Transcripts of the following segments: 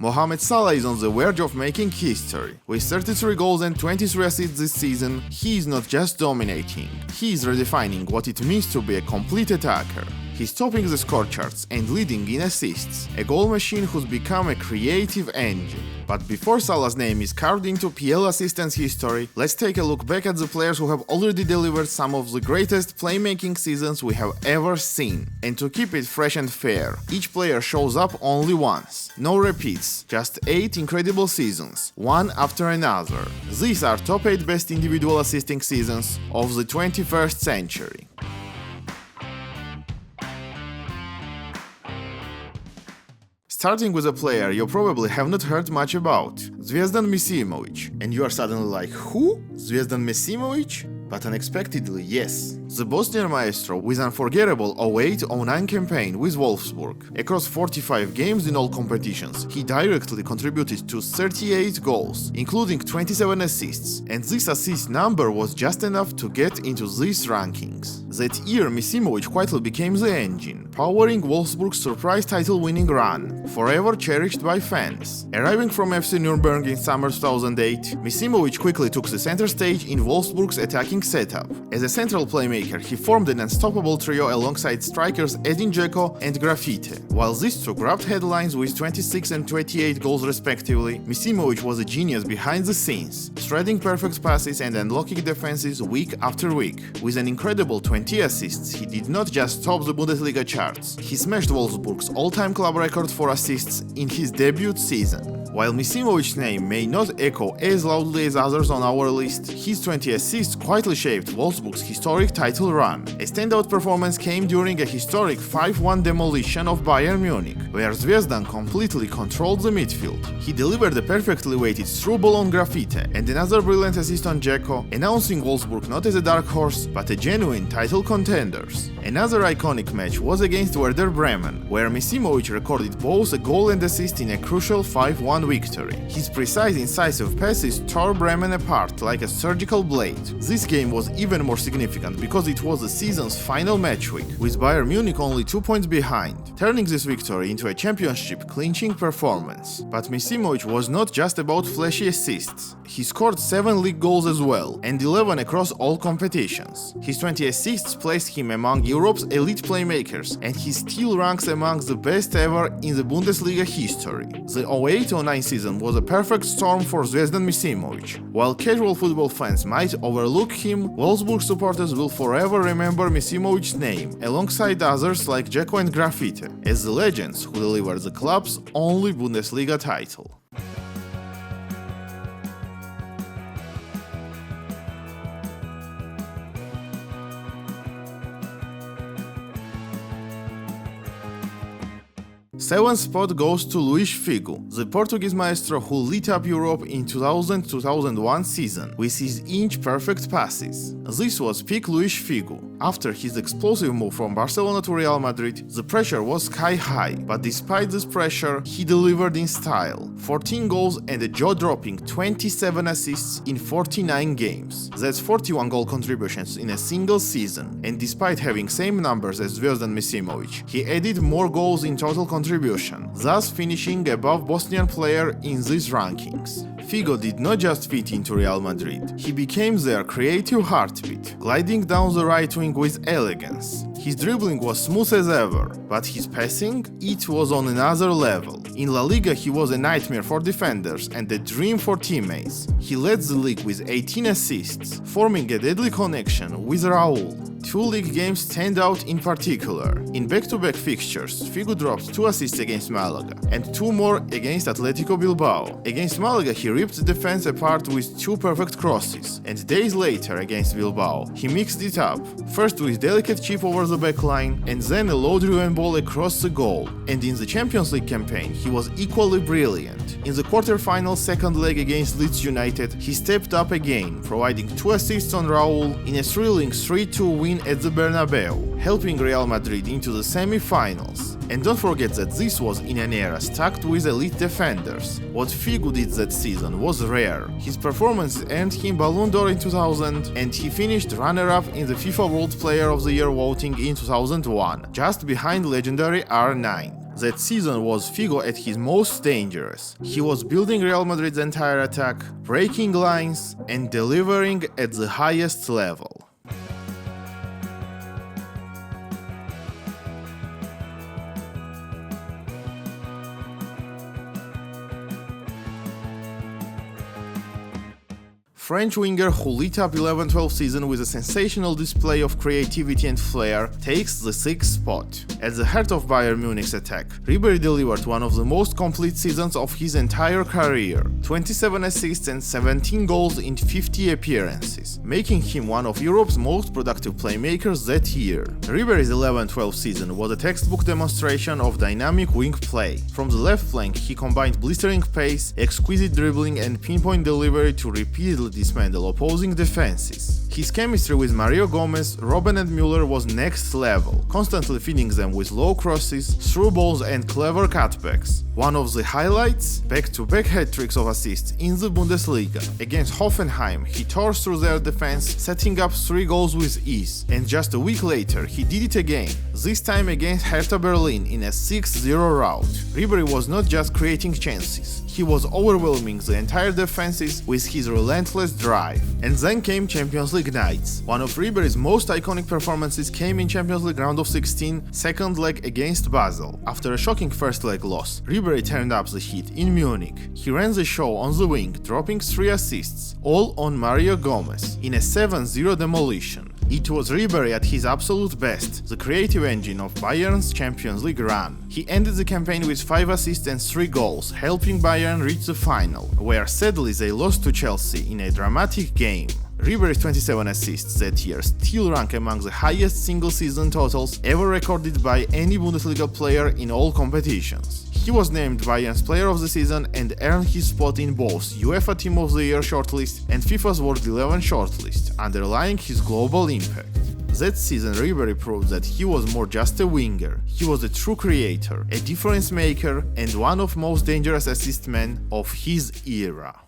Mohamed Salah is on the verge of making history. With 33 goals and 23 assists this season, he is not just dominating, he is redefining what it means to be a complete attacker. He's topping the score charts and leading in assists, a goal machine who's become a creative engine. But before Salah's name is carved into PL assistance history, let's take a look back at the players who have already delivered some of the greatest playmaking seasons we have ever seen. And to keep it fresh and fair, each player shows up only once. No repeats, just 8 incredible seasons, one after another. These are top 8 best individual assisting seasons of the 21st century. Starting with a player you probably have not heard much about, Zvjezdan Misimovic. And you are suddenly like, who? Zvjezdan Misimovic? But unexpectedly, yes. The Bosnian maestro with unforgettable 08-09 campaign with Wolfsburg. Across 45 games in all competitions, he directly contributed to 38 goals, including 27 assists, and this assist number was just enough to get into these rankings. That year, Misimovic quietly became the engine, powering Wolfsburg's surprise title-winning run, forever cherished by fans. Arriving from FC Nuremberg in summer 2008, Misimovic quickly took the center stage in Wolfsburg's attacking setup. As a central playmaker, he formed an unstoppable trio alongside strikers Edin Dzeko and Grafite. While these two grabbed headlines with 26 and 28 goals respectively, Misimovic was a genius behind the scenes, threading perfect passes and unlocking defenses week after week. With an incredible 20 assists, he did not just top the Bundesliga charts, he smashed Wolfsburg's all-time club record for assists in his debut season. While Misimovic's name may not echo as loudly as others on our list, his 20 assists quietly shaped Wolfsburg's historic title run. A standout performance came during a historic 5-1 demolition of Bayern Munich, where Zvjezdan completely controlled the midfield. He delivered a perfectly weighted through ball on Grafite and another brilliant assist on Dzeko, announcing Wolfsburg not as a dark horse, but a genuine title contenders. Another iconic match was against Werder Bremen, where Misimovic recorded both a goal and assist in a crucial 5-1 victory. His precise, incisive passes tore Bremen apart like a surgical blade. This game was even more significant because it was the season's final match week, with Bayern Munich only 2 points behind, turning this victory into a championship-clinching performance. But Misimovic was not just about flashy assists. He scored 7 league goals as well, and 11 across all competitions. His 20 assists placed him among Europe's elite playmakers, and he still ranks among the best ever in the Bundesliga history. The 08-09 season was a perfect storm for Zvjezdan Misimovic. While casual football fans might overlook him, Wolfsburg supporters will forever remember Misimovic's name, alongside others like Dzeko and Grafite, as the legends who delivered the club's only Bundesliga title. Seventh spot goes to Luís Figo, the Portuguese maestro who lit up Europe in 2000-2001 season with his inch-perfect passes. This was peak Luís Figo. After his explosive move from Barcelona to Real Madrid, the pressure was sky-high, but despite this pressure, he delivered in style. 14 goals and a jaw-dropping 27 assists in 49 games. That's 41 goal contributions in a single season, and despite having same numbers as Zvjezdan Misimovic, he added more goals in total contribution, thus finishing above Bosnian player in these rankings. Figo did not just fit into Real Madrid, he became their creative heartbeat, gliding down the right wing with elegance. His dribbling was smooth as ever, but his passing, it was on another level. In La Liga he was a nightmare for defenders and a dream for teammates. He led the league with 18 assists, forming a deadly connection with Raul. 2 league games stand out in particular. In back-to-back fixtures, Figo dropped 2 assists against Malaga and 2 more against Atletico Bilbao. Against Malaga he ripped the defense apart with 2 perfect crosses, and days later against Bilbao he mixed it up, first with delicate chip over the backline and then a low-driven ball across the goal. And in the Champions League campaign he was equally brilliant. In the quarter-final second leg against Leeds United he stepped up again, providing 2 assists on Raul in a thrilling 3-2 win at the Bernabeu, helping Real Madrid into the semi-finals. And don't forget that this was in an era stacked with elite defenders. What Figo did that season was rare. His performance earned him Ballon d'Or in 2000, and he finished runner-up in the FIFA World Player of the Year voting in 2001, just behind legendary R9. That season was Figo at his most dangerous. He was building Real Madrid's entire attack, breaking lines, and delivering at the highest level. French winger who lit up 11-12 season with a sensational display of creativity and flair takes the 6th spot. At the heart of Bayern Munich's attack, Ribery delivered one of the most complete seasons of his entire career, 27 assists and 17 goals in 50 appearances, making him one of Europe's most productive playmakers that year. Ribery's 11-12 season was a textbook demonstration of dynamic wing play. From the left flank, he combined blistering pace, exquisite dribbling and pinpoint delivery to repeatedly dismantle opposing defenses. His chemistry with Mario Gomez, Robben and Müller was next level, constantly feeding them with low crosses, through balls and clever cutbacks. One of the highlights? Back-to-back hat-tricks of assists in the Bundesliga. Against Hoffenheim, he tore through their defense, setting up 3 goals with ease, and just a week later he did it again, this time against Hertha Berlin in a 6-0 rout. Ribery was not just creating chances, he was overwhelming the entire defenses with his relentless drive. And then came Champions League nights. One of Ribery's most iconic performances came in Champions League round of 16, second leg against Basel. After a shocking first leg loss, Ribery turned up the heat in Munich. He ran the show on the wing, dropping 3 assists, all on Mario Gomez, in a 7-0 demolition. It was Ribery at his absolute best, the creative engine of Bayern's Champions League run. He ended the campaign with 5 assists and 3 goals, helping Bayern reach the final, where sadly they lost to Chelsea in a dramatic game. Ribery's 27 assists that year still rank among the highest single-season totals ever recorded by any Bundesliga player in all competitions. He was named Bayern's Player of the Season and earned his spot in both UEFA Team of the Year shortlist and FIFA's World 11 shortlist, underlying his global impact. That season, Ribery proved that he was more just a winger. He was a true creator, a difference maker, and one of most dangerous assist men of his era.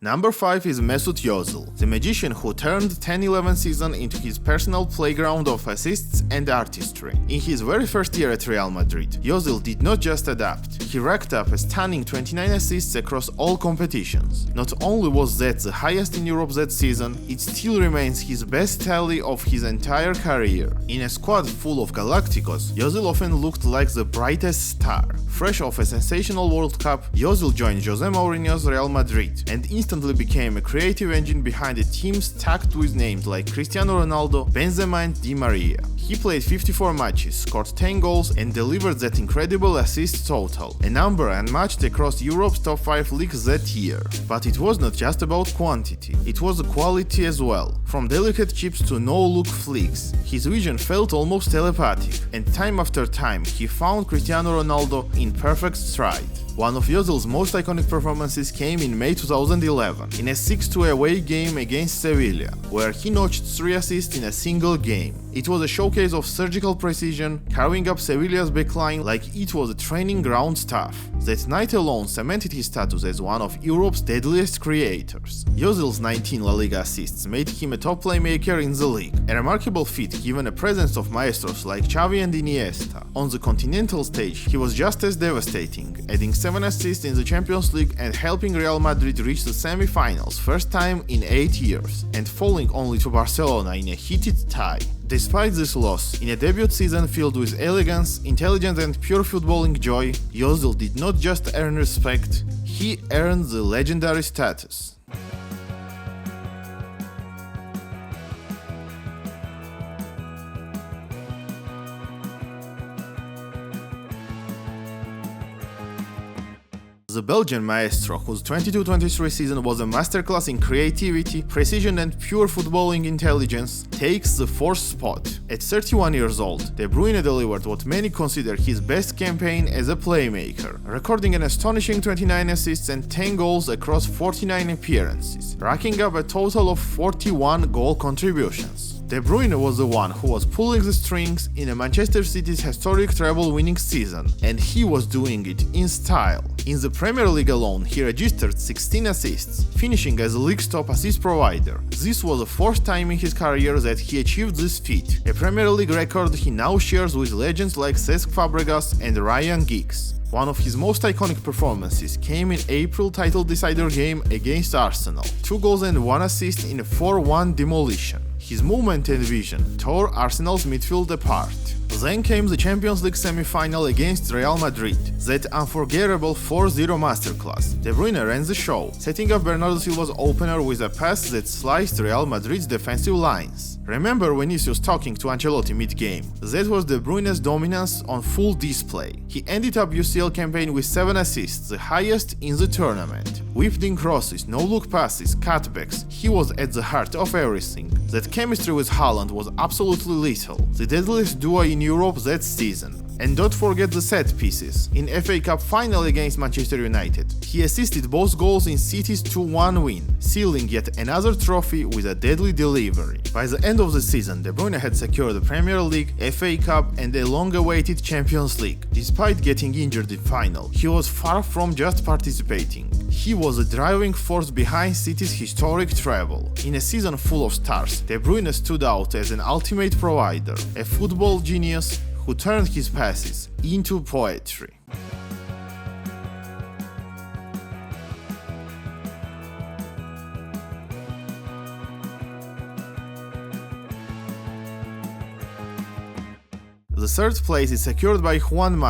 Number 5 is Mesut Ozil, the magician who turned 10-11 season into his personal playground of assists and artistry. In his very first year at Real Madrid, Ozil did not just adapt, he racked up a stunning 29 assists across all competitions. Not only was that the highest in Europe that season, it still remains his best tally of his entire career. In a squad full of Galacticos, Ozil often looked like the brightest star. Fresh off a sensational World Cup, Ozil joined Jose Mourinho's Real Madrid and instantly became a creative engine behind a team stacked with names like Cristiano Ronaldo, Benzema and Di Maria. He played 54 matches, scored 10 goals and delivered that incredible assist total, a number unmatched across Europe's top 5 leagues that year. But it was not just about quantity, it was the quality as well. From delicate chips to no-look flicks, his vision felt almost telepathic, and time after time he found Cristiano Ronaldo in perfect stride. One of Ozil's most iconic performances came in May 2011, in a 6-2 away game against Sevilla, where he notched 3 assists in a single game. It was a showcase of surgical precision, carving up Sevilla's backline like it was a training ground stuff. That night alone cemented his status as one of Europe's deadliest creators. Ozil's 19 La Liga assists made him a top playmaker in the league, a remarkable feat given a presence of maestros like Xavi and Iniesta. On the continental stage, he was just as devastating, adding 7 assists in the Champions League and helping Real Madrid reach the semi-finals, first time in 8 years, and falling only to Barcelona in a heated tie. Despite this loss, in a debut season filled with elegance, intelligence and pure footballing joy, Ozil did not just earn respect, he earned the legendary status. The Belgian maestro, whose 22-23 season was a masterclass in creativity, precision and pure footballing intelligence, takes the 4th spot. At 31 years old, De Bruyne delivered what many consider his best campaign as a playmaker, recording an astonishing 29 assists and 10 goals across 49 appearances, racking up a total of 41 goal contributions. De Bruyne was the one who was pulling the strings in a Manchester City's historic treble-winning season, and he was doing it in style. In the Premier League alone, he registered 16 assists, finishing as the league's top assist provider. This was the fourth time in his career that he achieved this feat, a Premier League record he now shares with legends like Cesc Fabregas and Ryan Giggs. One of his most iconic performances came in April title decider game against Arsenal, 2 goals and 1 assist in a 4-1 demolition. His movement and vision tore Arsenal's midfield apart. Then came the Champions League semi-final against Real Madrid, that unforgettable 4-0 masterclass. De Bruyne ran the show, setting up Bernardo Silva's opener with a pass that sliced Real Madrid's defensive lines. Remember Vinicius talking to Ancelotti mid-game? That was De Bruyne's dominance on full display. He ended up UCL campaign with 7 assists, the highest in the tournament. Whipped-in crosses, no-look passes, cutbacks, he was at the heart of everything. That chemistry with Haaland was absolutely lethal, the deadliest duo in Europe that season. And don't forget the set pieces. In FA Cup final against Manchester United, he assisted both goals in City's 2-1 win, sealing yet another trophy with a deadly delivery. By the end of the season, De Bruyne had secured the Premier League, FA Cup and a long-awaited Champions League. Despite getting injured in final, he was far from just participating. He was a driving force behind City's historic treble. In a season full of stars, De Bruyne stood out as an ultimate provider, a football genius who turned his passes into poetry. The third place is secured by Juan,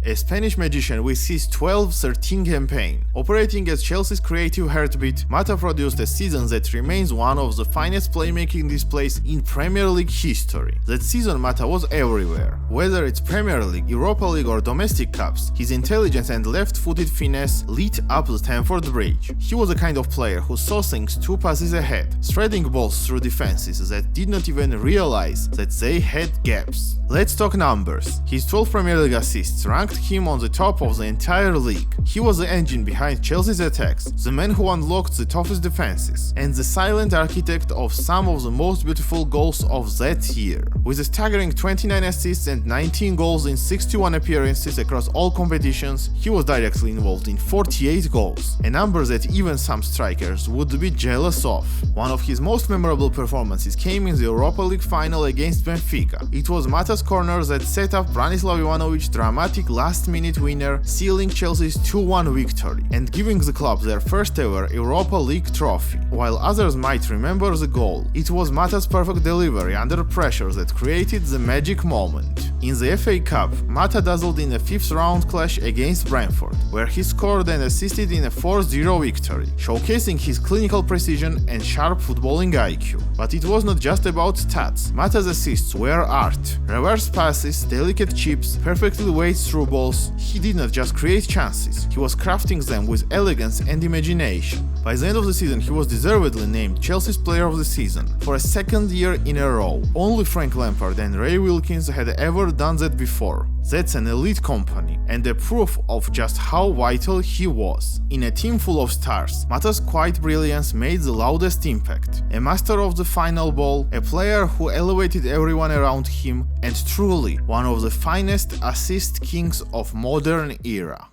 a Spanish magician with his 12-13 campaign. Operating as Chelsea's creative heartbeat, Mata produced a season that remains one of the finest playmaking displays in Premier League history. That season Mata was everywhere. Whether it's Premier League, Europa League or domestic cups, his intelligence and left-footed finesse lit up the Stamford Bridge. He was the kind of player who saw things 2 passes ahead, threading balls through defenses that did not even realize that they had gaps. Let's talk numbers. His 12 Premier League assists ranked him on the top of the entire league. He was the engine behind Chelsea's attacks, the man who unlocked the toughest defenses, and the silent architect of some of the most beautiful goals of that year. With a staggering 29 assists and 19 goals in 61 appearances across all competitions, he was directly involved in 48 goals, a number that even some strikers would be jealous of. One of his most memorable performances came in the Europa League final against Benfica. It was Mata's corner that set up Branislav Ivanovic's dramatic last-minute winner, sealing Chelsea's 2-1 victory and giving the club their first ever Europa League trophy. While others might remember the goal, it was Mata's perfect delivery under pressure that created the magic moment. In the FA Cup, Mata dazzled in a 5th round clash against Brentford, where he scored and assisted in a 4-0 victory, showcasing his clinical precision and sharp footballing IQ. But it was not just about stats. Mata's assists were art. Reverse passes, delicate chips, perfectly weighted through balls. He did not just create chances, he was crafting them with elegance and imagination. By the end of the season, he was deservedly named Chelsea's Player of the Season for a 2nd year in a row. Only Frank Lampard and Ray Wilkins had ever done that before. That's an elite company, and a proof of just how vital he was. In a team full of stars, Mata's quiet brilliance made the loudest impact. A master of the final ball, a player who elevated everyone around him, and truly one of the finest assist kings of modern era.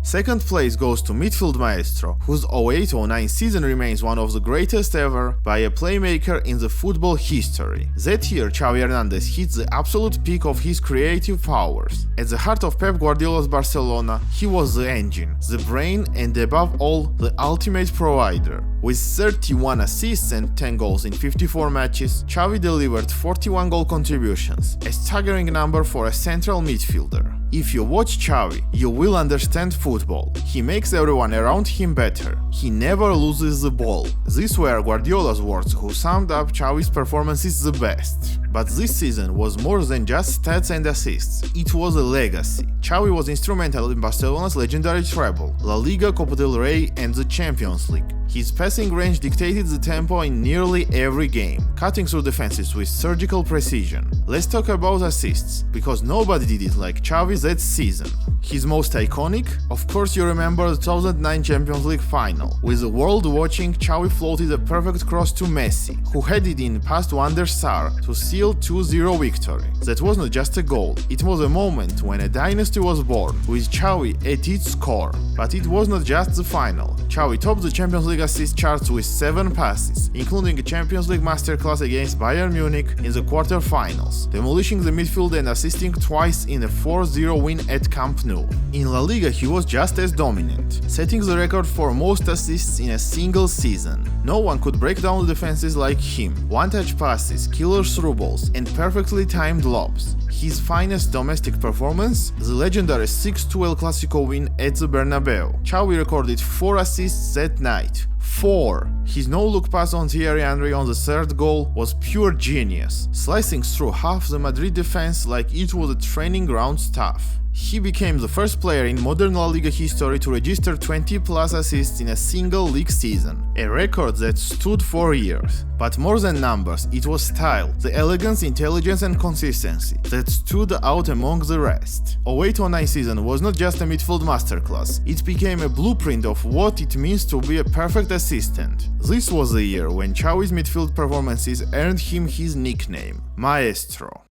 Second place goes to midfield maestro, whose 08-09 season remains one of the greatest ever by a playmaker in the football history. That year, Xavi Hernandez hit the absolute peak of his creative powers. At the heart of Pep Guardiola's Barcelona, he was the engine, the brain, and above all, the ultimate provider. With 31 assists and 10 goals in 54 matches, Xavi delivered 41 goal contributions, a staggering number for a central midfielder. If you watch Xavi, you will understand football. He makes everyone around him better. He never loses the ball. These were Guardiola's words, who summed up Xavi's performances the best. But this season was more than just stats and assists. It was a legacy. Xavi was instrumental in Barcelona's legendary treble, La Liga, Copa del Rey and the Champions League. His passing range dictated the tempo in nearly every game, cutting through defenses with surgical precision. Let's talk about assists, because nobody did it like Xavi that season. His most iconic? Of course you remember the 2009 Champions League final. With the world watching, Xavi floated a perfect cross to Messi, who headed in past Van der Sar to seal 2-0 victory. That was not just a goal, it was a moment when a dynasty was born, with Xavi at its core. But it was not just the final. Xavi topped the Champions League assist charts with 7 passes, including a Champions League masterclass against Bayern Munich in the quarter-finals, demolishing the midfield and assisting twice in a 4-0 win at Camp Nou. In La Liga he was just as dominant, setting the record for most assists in a single season. No one could break down the defenses like him. One-touch passes, killer through balls, and perfectly timed lobs. His finest domestic performance, the legendary 6-2 El Clasico win at the Bernabeu. Xavi recorded 4 assists that night. 4. His no-look pass on Thierry Henry on the third goal was pure genius, slicing through half the Madrid defense like it was a training ground stuff. He became the first player in modern La Liga history to register 20+ assists in a single league season, a record that stood for years. But more than numbers, it was style, the elegance, intelligence and consistency that stood out among the rest. 08-09 season was not just a midfield masterclass, it became a blueprint of what it means to be a perfect assistant. This was the year when Xavi's midfield performances earned him his nickname, Maestro.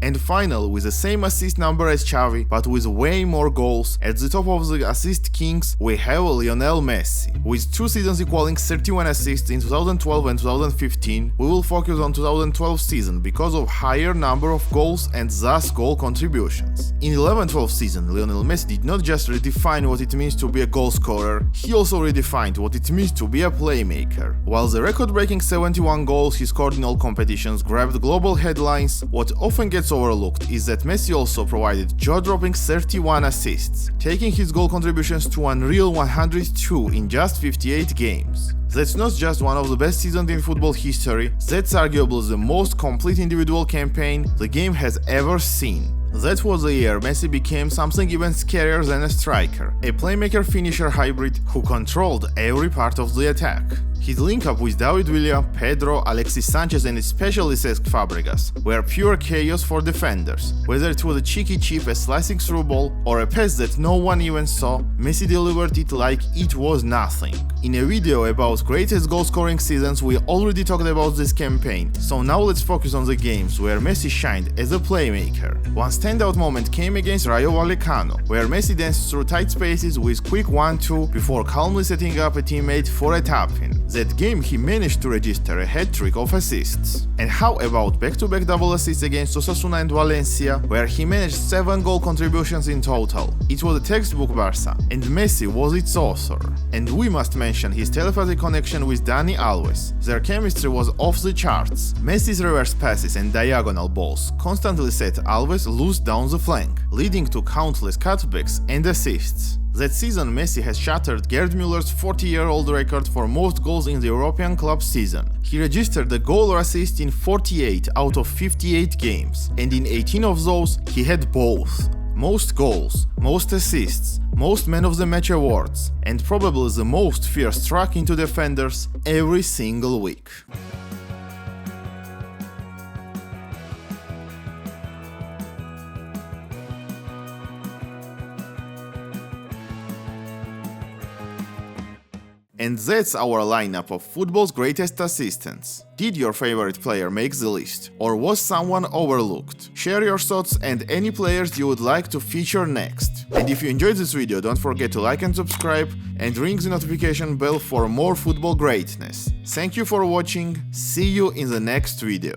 And final, with the same assist number as Xavi, but with way more goals, at the top of the assist kings we have Lionel Messi. With 2 seasons equaling 31 assists in 2012 and 2015, we will focus on 2012 season because of higher number of goals and thus goal contributions. In 11-12 season, Lionel Messi did not just redefine what it means to be a goal scorer, he also redefined what it means to be a playmaker. While the record-breaking 71 goals he scored in all competitions grabbed global headlines, what often gets overlooked is that Messi also provided jaw-dropping 31 assists, taking his goal contributions to unreal 102 in just 58 games. That's not just one of the best seasons in football history, that's arguably the most complete individual campaign the game has ever seen. That was the year Messi became something even scarier than a striker, a playmaker-finisher hybrid who controlled every part of the attack. His link-up with David Villa, Pedro, Alexis Sanchez and especially Cesc Fabregas were pure chaos for defenders. Whether it was a cheeky chip, a slicing through ball, or a pass that no one even saw, Messi delivered it like it was nothing. In a video about greatest goal-scoring seasons we already talked about this campaign, so now let's focus on the games where Messi shined as a playmaker. One standout moment came against Rayo Vallecano, where Messi danced through tight spaces with quick 1-2 before calmly setting up a teammate for a tap-in. That game he managed to register a hat-trick of assists. And how about back-to-back double assists against Osasuna and Valencia, where he managed 7 goal contributions in total. It was a textbook Barca, and Messi was its author. And we must mention his telepathic connection with Dani Alves. Their chemistry was off the charts. Messi's reverse passes and diagonal balls constantly set Alves loose down the flank, leading to countless cutbacks and assists. That season Messi has shattered Gerd Müller's 40-year-old record for most goals in the European club season. He registered a goal or assist in 48 out of 58 games, and in 18 of those he had both. Most goals, most assists, most man of the match awards, and probably the most fear struck into defenders every single week. And that's our lineup of football's greatest assistants. Did your favorite player make the list? Or was someone overlooked? Share your thoughts and any players you would like to feature next. And if you enjoyed this video, don't forget to like and subscribe and ring the notification bell for more football greatness. Thank you for watching, see you in the next video.